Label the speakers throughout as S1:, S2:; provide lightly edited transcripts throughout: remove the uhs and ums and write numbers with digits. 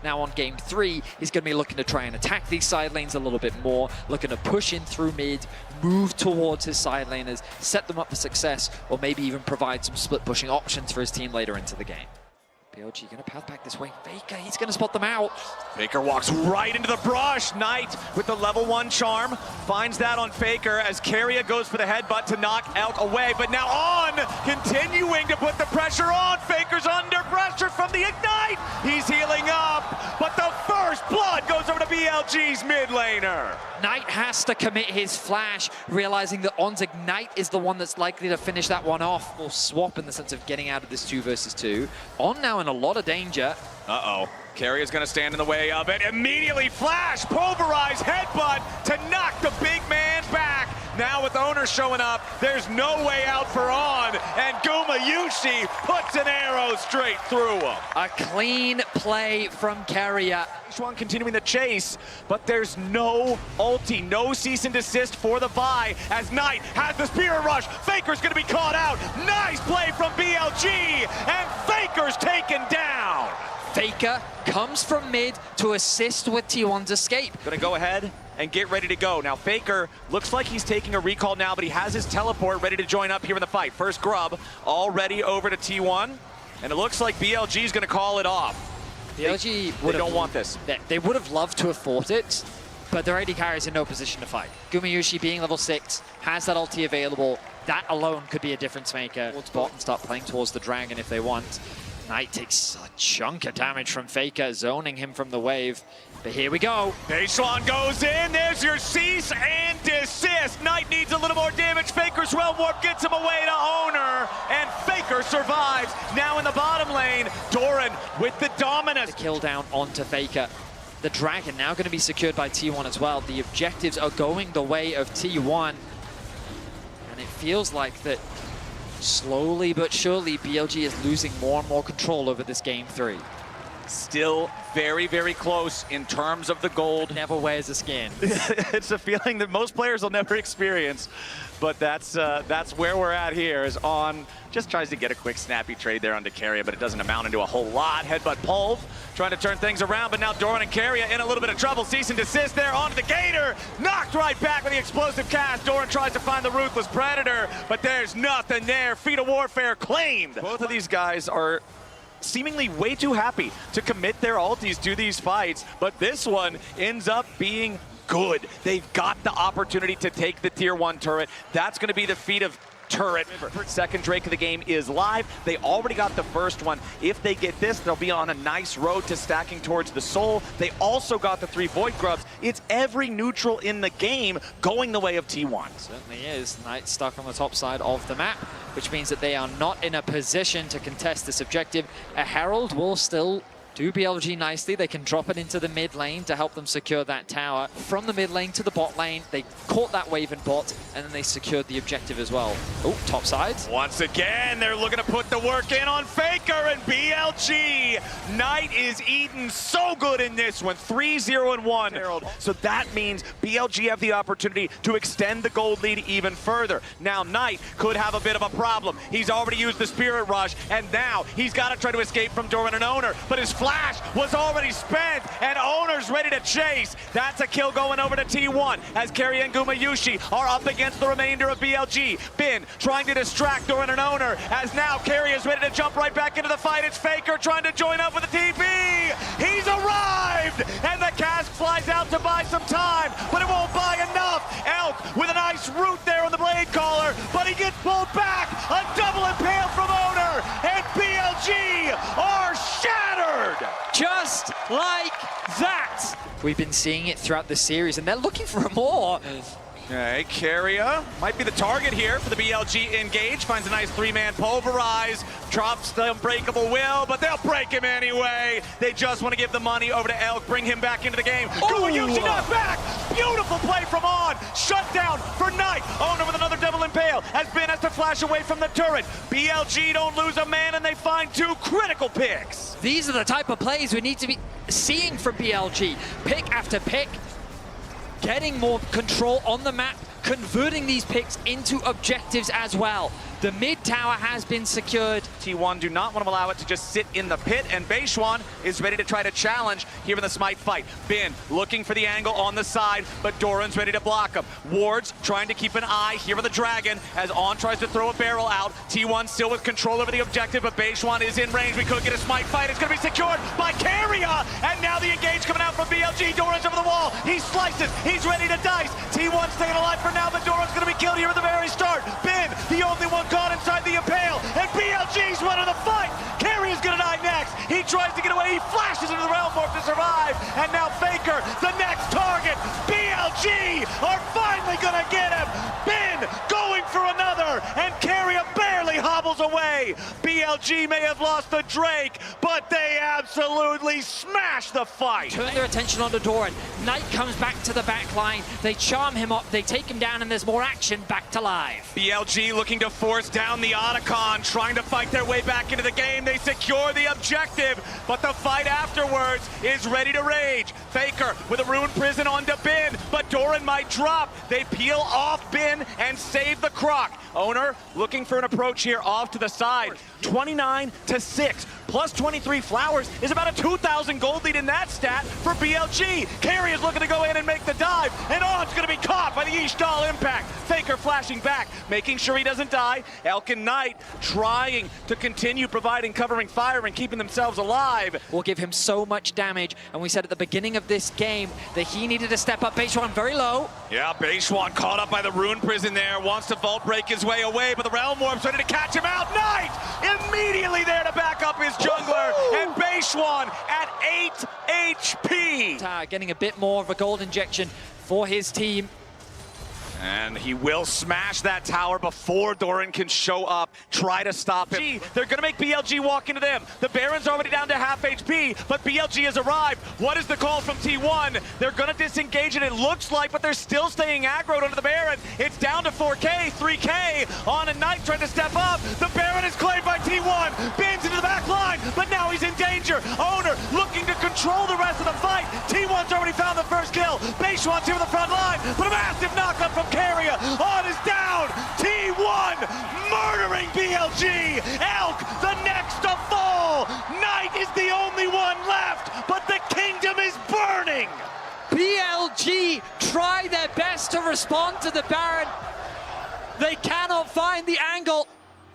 S1: Now on game 3, he's going to be looking to try and attack these side lanes a little bit more, looking to push in through mid, move towards his side laners, set them up for success, or maybe even provide some split pushing options for his team later into the game. BLG going to path back this way. Faker, he's going to spot them out.
S2: Faker walks right into the brush. Knight with the level 1 charm finds that on Faker as Keria goes for the headbutt to knock Elk away. But now On continuing to put the pressure on. Faker's under pressure from the Ignite. He's healing up, but the first blood goes over to BLG's mid laner.
S1: Knight has to commit his flash, realizing that On's Ignite is the one that's likely to finish that one off, or swap in the sense of getting out of this 2 versus 2. On now in a lot of danger.
S2: Uh-oh. Keria's gonna stand in the way of it. Immediately flash, pulverize, headbutt to knock the big man back. Now with Owner showing up, there's no way out for On, and Gumayushi puts an arrow straight through him.
S1: A clean play from Keria.
S2: Xuan continuing the chase, but there's no ulti, no cease and desist for the Vi as Knight has the Spirit Rush. Faker's gonna be caught out. Nice play from BLG, and Faker's taken down.
S1: Faker comes from mid to assist with T1's escape.
S2: Gonna go ahead and get ready to go. Now Faker looks like he's taking a recall now, but he has his teleport ready to join up here in the fight. First grub already over to T1, and it looks like BLG's gonna call it off.
S1: BLG
S2: they don't want this.
S1: They would have loved to have fought it, but their AD carry is in no position to fight. Gumayushi being level 6, has that ulti available. That alone could be a difference maker. Towards bot and start playing towards the dragon if they want. Knight takes a chunk of damage from Faker, zoning him from the wave. But here we go.
S2: Xuan goes in, there's your cease and desist. Knight needs a little more damage. Faker's Realm Warp gets him away to Owner, and Faker survives. Now in the bottom lane, Doran with the dominance.
S1: The kill down onto Faker. The dragon now going to be secured by T1 as well. The objectives are going the way of T1. And it feels like that slowly but surely BLG is losing more and more control over this game 3.
S2: Still very, very close in terms of the gold.
S1: Never wears a skin.
S2: It's a feeling that most players will never experience, but that's where we're at here. Is On just tries to get a quick snappy trade there onto Keria, but it doesn't amount into a whole lot. Headbutt Pulv trying to turn things around, but now Doran and Keria in a little bit of trouble. Cease and desist there onto the Gator. Knocked right back with the explosive cast. Doran tries to find the Ruthless Predator, but there's nothing there. Feat of Warfare claimed. Both of these guys are seemingly way too happy to commit their ultis to these fights, but this one ends up being good. They've got the opportunity to take the tier 1 turret. That's going to be the feat of turret. Second Drake of the game is live. They already got the first one. If they get this, they'll be on a nice road to stacking towards the soul. They also got the 3 Void Grubs. It's every neutral in the game going the way of T1.
S1: Certainly is. Knight stuck on the top side of the map, which means that they are not in a position to contest this objective. A Herald will still do BLG nicely. They can drop it into the mid lane to help them secure that tower. From the mid lane to the bot lane, they caught that wave in bot, and then they secured the objective as well. Oh, top side.
S2: Once again, they're looking to put the work in on Faker and BLG. Knight is eating so good in this one, 3-0-1. So that means BLG have the opportunity to extend the gold lead even further. Now Knight could have a bit of a problem. He's already used the Spirit Rush, and now he's got to try to escape from Doran and Owner, but his flash was already spent, and Owner's ready to chase. That's a kill going over to T1 as Keria and Gumayushi are up against the remainder of BLG. Bin trying to distract Doran and Owner as now Keria is ready to jump right back into the fight. It's Faker trying to join up with the TP. He's arrived, and the cast flies out to buy some time, but it won't buy enough. Elk with a nice root there on the blade collar, but he gets pulled back. A double impale from Owner, and BLG are shattered.
S1: Just like that. We've been seeing it throughout the series, and they're looking for more.
S2: Okay, Keria might be the target here for the BLG engage. Finds a nice 3-man pulverize. Drops the unbreakable will, but they'll break him anyway. They just want to give the money over to Elk, bring him back into the game. Gumayushi not back. Beautiful play from On. Shut down for Knight. Owner with another double impale as Ben has to flash away from the turret. BLG don't lose a man, and they find 2 critical picks.
S1: These are the type of plays we need to be seeing from BLG. Pick after pick. Getting more control on the map, converting these picks into objectives as well. The mid tower has been secured.
S2: T1 do not want to allow it to just sit in the pit, and Beishwan is ready to try to challenge here in the Smite fight. Bin looking for the angle on the side, but Doran's ready to block him. Wards trying to keep an eye here on the Dragon as On tries to throw a barrel out. T1 still with control over the objective, but Beishwan is in range. We could get a Smite fight. It's going to be secured by Carrier, and now the engage coming out from BLG. Doran's over the wall. He slices. He's ready to dice. T1 staying alive for now, but Doran's going to be killed here at the very start. Bin, the only one caught inside the impale, and BLG's running the fight. Carrier's going to die next. He tries to get away. He flashes into the realm morph to survive, and now Faker, the next target. BLG are finally going to get him. Bin going for another, and Carrier barely hobbles away. BLG may have lost the Drake, but they absolutely smash the fight.
S1: Turn their attention onto Doran. Knight comes back to the back line. They charm him up, they take him down, and there's more action back to live.
S2: BLG looking to force down the Otacon, trying to fight their way back into the game. They secure the objective, but the fight afterwards is ready to rage. Faker with a Ruined Prison onto Bin, but Doran might drop. They peel off Bin and save the Croc. Owner looking for an approach here off to the side. 29-6, plus 23 flowers is about a 2,000 gold lead in that stat for BLG. Carrier's looking to go in and make the dive, and On's going to be caught by the Ishtal impact. Faker flashing back, making sure he doesn't die. Elk and Knight trying to continue providing covering fire and keeping themselves alive.
S1: Will give him so much damage, and we said at the beginning of this game that he needed to step up. Beishwan very low.
S2: Yeah, Beishwan caught up by the Ruined Prison there, wants to vault break his way away, but the Realm Warp's ready to catch him out. Knight immediately there to back up his jungler, and Beishwan at 8 HP.
S1: Getting a bit more of a gold injection for his team.
S2: And he will smash that tower before Doran can show up, try to stop him. They're going to make BLG walk into them. The Baron's already down to half HP, but BLG has arrived. What is the call from T1? They're going to disengage it looks like, but they're still staying aggroed onto the Baron. It's down to 4K, 3K on a Knight trying to step up. The Baron is claimed by T1. Bins into the back line, but now he's in danger. Owner looking to control the rest of the fight. T1's already found the first kill. Beishwan's here on the front line, but a massive knockup from Carrier. On is down. T1 murdering BLG. Elk the next to fall. Knight is the only one left, but the kingdom is burning.
S1: BLG try their best to respond to the Baron. They cannot find the angle,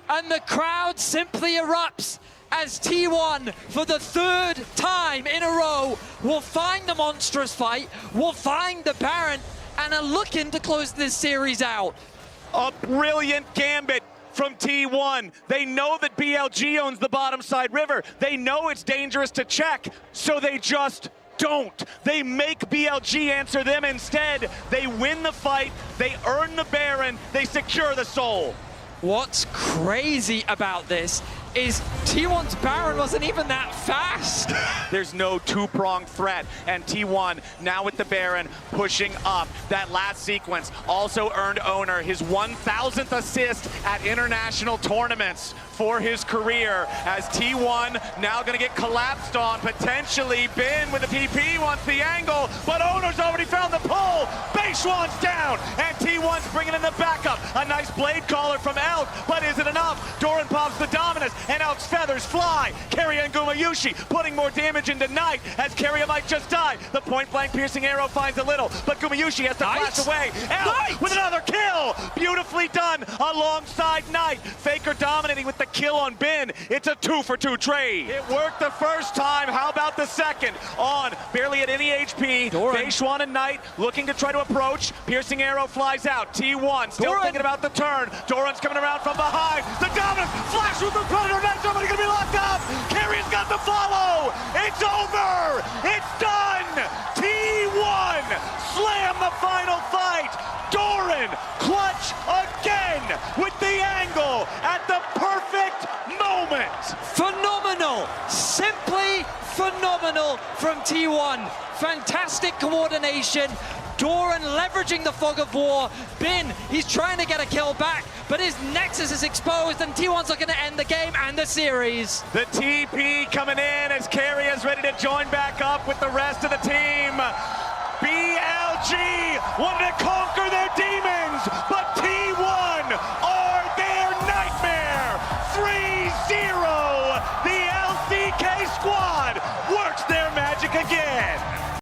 S1: and the crowd simply erupts as T1, for the third time in a row, will find the monstrous fight, will find the Baron, and are looking to close this series out.
S2: A brilliant gambit from T1. They know that BLG owns the bottom side river. They know it's dangerous to check, so they just don't. They make BLG answer them instead. They win the fight, they earn the Baron, they secure the soul.
S1: What's crazy about this is T1's Baron wasn't even that fast.
S2: There's no two-pronged threat, and T1 now with the Baron pushing up. That last sequence also earned Owner his 1,000th assist at international tournaments for his career, as T1 now gonna get collapsed on, potentially. Bin with the TP wants the angle, but Owner's already found the pull. Beishwan's down, and T1's bringing in the backup. A nice blade caller from Elk, but is it enough? Doran pops the dominance, and Elk's feathers fly. Carrier and Gumayushi putting more damage into Knight, as Carrier might just die. The point-blank piercing arrow finds a little, but Gumayushi has to flash away. Elk with another kill! Beautifully done alongside Knight. Faker dominating with the kill on Bin. It's a 2-for-2 trade. It worked the first time. How about the second? On, barely at any HP. Beishwan and Knight looking to try to approach. Piercing arrow flies out. T1 still thinking about the turn. Doran's coming around from behind. The dominant flash with the Predator. Now somebody gonna be locked up. Carrier's got the follow. It's over. It's done. T1 slam the final fight. Doran clutch again with the angle at the perfect moment.
S1: Phenomenal, simply phenomenal from T1. Fantastic coordination. Doran leveraging the fog of war. Bin, he's trying to get a kill back, but his nexus is exposed, and T1's looking to end the game and the series.
S2: The TP coming in as Carrier's ready to join back up with the rest of the team. BLG wanted to conquer their demons, but T1 are their nightmares. The LCK squad works their magic again.